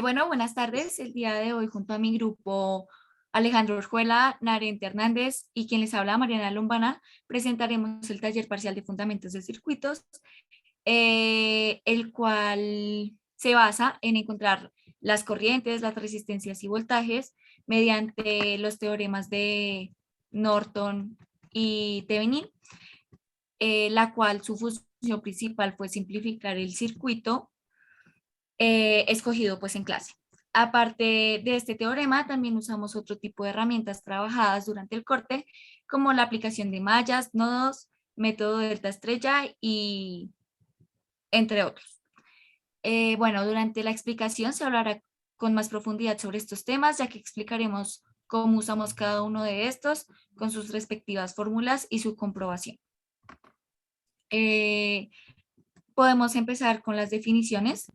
Bueno, buenas tardes. El día de hoy, junto a mi grupo Alejandro Orjuela, Narente Hernández y quien les habla, Mariana Lombana, presentaremos el taller parcial de fundamentos de circuitos, el cual se basa en encontrar las corrientes, las resistencias y voltajes mediante los teoremas de Norton y Thevenin, la cual su función principal fue simplificar el circuito escogido pues en clase. Aparte de este teorema, también usamos otro tipo de herramientas trabajadas durante el corte, como la aplicación de mallas, nodos, método delta estrella y entre otros. Bueno, durante la explicación se hablará con más profundidad sobre estos temas, ya que explicaremos cómo usamos cada uno de estos con sus respectivas fórmulas y su comprobación. Eh, Podemos empezar con las definiciones.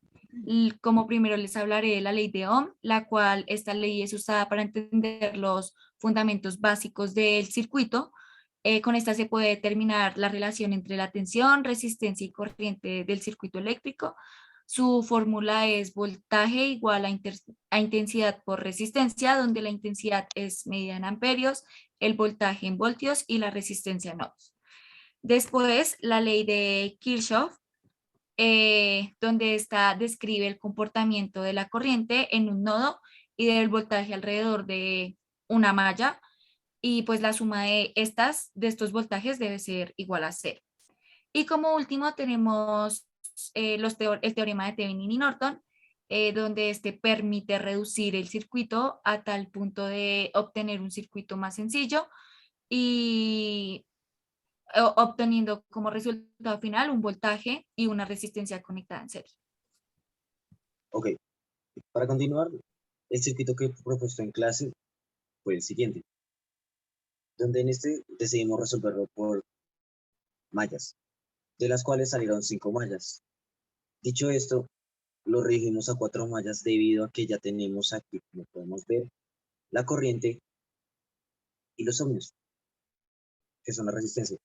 Como primero les hablaré de la ley de Ohm, la cual esta ley es usada para entender los fundamentos básicos del circuito. Con esta se puede determinar la relación entre la tensión, resistencia y corriente del circuito eléctrico. Su fórmula es voltaje igual a intensidad por resistencia, donde la intensidad es medida en amperios, el voltaje en voltios y la resistencia en ohms. Después, la ley de Kirchhoff, donde describe el comportamiento de la corriente en un nodo y del voltaje alrededor de una malla, y pues la suma de estos voltajes debe ser igual a cero. Y como último tenemos el teorema de Thevenin y Norton, donde este permite reducir el circuito a tal punto de obtener un circuito más sencillo y obteniendo como resultado final un voltaje y una resistencia conectada en serie. Ok, para continuar, el circuito que propuesto en clase fue el siguiente, donde en este decidimos resolverlo por mallas, de las cuales salieron 5 mallas. Dicho esto, lo redigimos a 4 mallas debido a que ya tenemos aquí, como podemos ver, la corriente y los ohmios, que son la resistencia,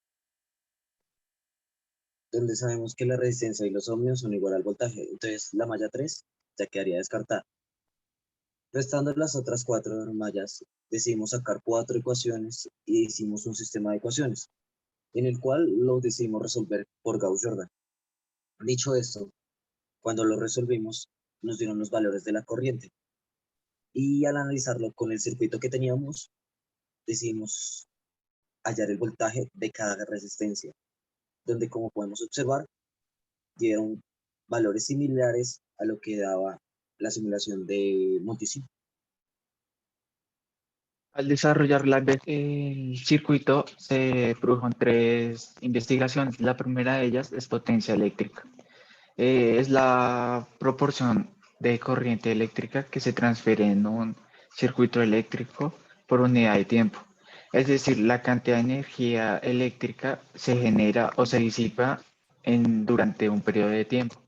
donde sabemos que la resistencia y los ohmios son igual al voltaje. Entonces la malla 3 ya quedaría descartada. Restando las otras 4 mallas, decidimos sacar 4 ecuaciones y hicimos un sistema de ecuaciones, en el cual lo decidimos resolver por Gauss-Jordan. Dicho esto, cuando lo resolvimos, nos dieron los valores de la corriente. Y al analizarlo con el circuito que teníamos, decidimos hallar el voltaje de cada resistencia, donde como podemos observar, dieron valores similares a lo que daba la simulación de Multisim. Al desarrollar el circuito se produjo tres investigaciones. La primera de ellas es potencia eléctrica. Es la proporción de corriente eléctrica que se transfiere en un circuito eléctrico por unidad de tiempo. Es decir, la cantidad de energía eléctrica se genera o se disipa durante un periodo de tiempo.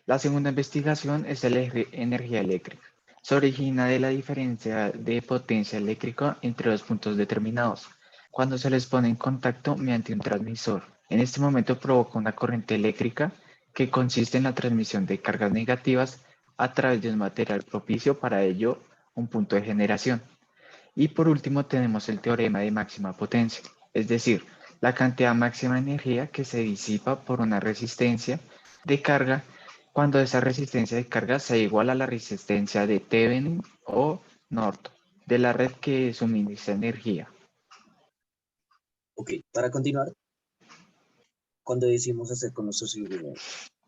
La segunda investigación es la energía eléctrica. Se origina de la diferencia de potencia eléctrica entre dos puntos determinados, cuando se les pone en contacto mediante un transmisor. En este momento provoca una corriente eléctrica que consiste en la transmisión de cargas negativas a través de un material propicio para ello, un punto de generación. Y por último tenemos el teorema de máxima potencia, es decir, la cantidad máxima de energía que se disipa por una resistencia de carga cuando esa resistencia de carga sea igual a la resistencia de Thevenin o Norton de la red que suministra energía. Ok, para continuar, cuando decidimos hacer con nuestro circuito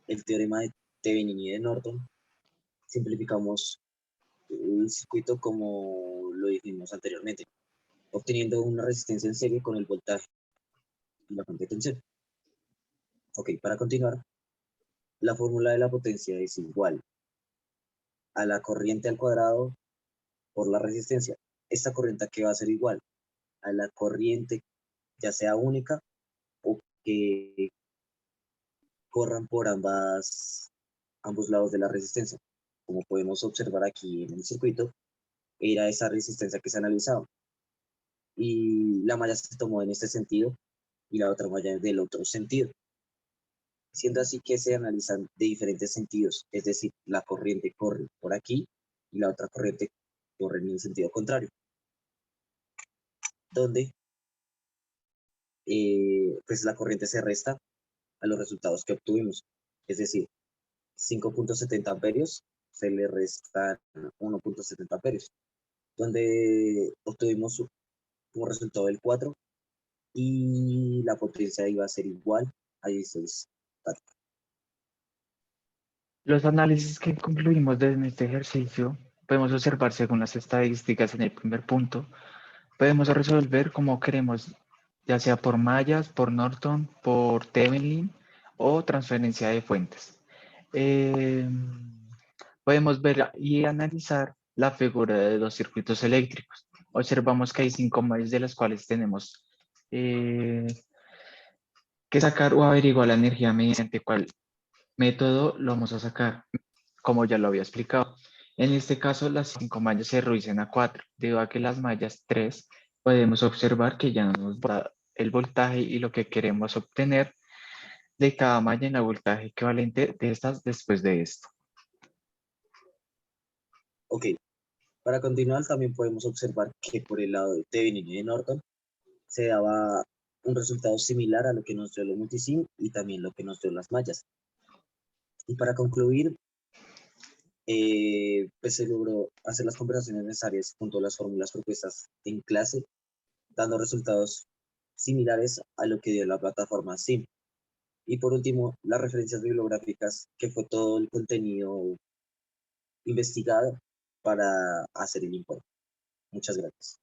el teorema de Thevenin y de Norton, simplificamos el circuito como lo dijimos anteriormente, obteniendo una resistencia en serie con el voltaje y la fuente de tensión. Ok, para continuar, la fórmula de la potencia es igual a la corriente al cuadrado por la resistencia. Esta corriente que va a ser igual a la corriente ya sea única o que corran por ambos lados de la resistencia. Como podemos observar aquí en el circuito, era esa resistencia que se analizaba. Y la malla se tomó en este sentido y la otra malla del otro sentido. siendo así que se analizan de diferentes sentidos, es decir, la corriente corre por aquí y la otra corriente corre en el sentido contrario, donde pues la corriente se resta a los resultados que obtuvimos, es decir, 5.70 amperios se le restan 1.70 amperios, donde obtuvimos como resultado el 4 y la potencia iba a ser igual a 16 vatios. Los análisis que concluimos en este ejercicio podemos observar según las estadísticas en el primer punto. Podemos resolver como queremos, ya sea por mallas, por Norton, por Thevenin o transferencia de fuentes. Podemos ver y analizar la figura de los circuitos eléctricos. Observamos que hay 5 mallas de las cuales tenemos que sacar o averiguar la energía mediante cuál método lo vamos a sacar, como ya lo había explicado. En este caso, las 5 mallas se reducen a 4, debido a que las mallas 3 podemos observar que ya no nos da el voltaje y lo que queremos obtener de cada malla en el voltaje equivalente de estas después de esto. Ok, para continuar también podemos observar que por el lado de Thevenin y de Norton se daba un resultado similar a lo que nos dio el multisim y también lo que nos dio las mallas. Y para concluir, pues se logró hacer las conversaciones necesarias junto a las fórmulas propuestas en clase, dando resultados similares a lo que dio la plataforma SIM. Y por último, las referencias bibliográficas, que fue todo el contenido investigado para hacer el informe. Muchas gracias.